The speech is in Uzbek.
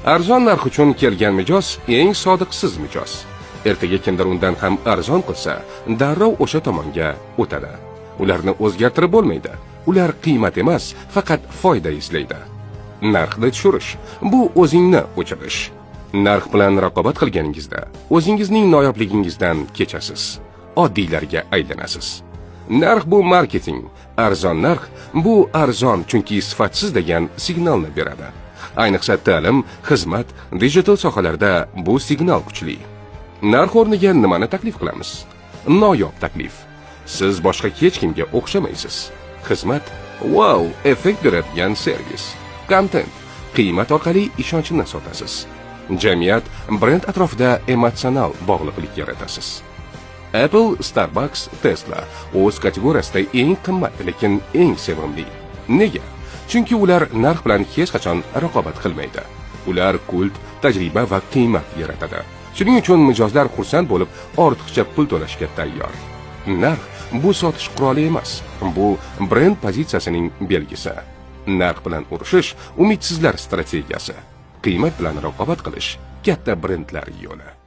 Arzon narx uchun kelgan mijoz eng sodiqsiz mijoz. Ertaga kimdir undan ham arzon qilsa, darrov o'sha tomonga o'tadi. Ularni o'zgartirib bo'lmaydi. Ular qiymat emas, faqat foyda izlaydi. Narxni tushirish bu o'zingni o'chirish. Narx bilan raqobat qilganingizda o'zingizning noyobligingizdan kechasiz. Oddiylarga aylanasiz. Narx bu marketing. Arzon narx bu arzon chunki sifatsiz degan signalni beradi. Ayniqsa ta'lim, xizmat, digital sohalarda bu signal kuchli. Narx o'rniga nimani taklif qilamiz? Noyob taklif. Siz boshqa hech kimga o'xshamaysiz. Xizmat, wow, effekt beradigan servis. Content, qiymat orqali ishonchni sotasiz. Jamiyat, brend atrofida emotsional bog'liqlik yaratasiz. Apple, Starbucks, Tesla o'z kategoriyasida eng qimmat, lekin eng sevimli. Nega? Chunki ular narx bilan hech qachon raqobat qilmaydi. Ular kult, tajriba va qiymat yaratadi. Shuning uchun mijozlar xursand bo'lib, ortiqcha pul to'lashga tayyor. Narx bu sotish quroli emas, bu brend pozitsiyasining belgisi. Narx bilan urushish umidsizlar strategiyasi. Qiymat bilan raqobat qilish katta brendlar yo'li.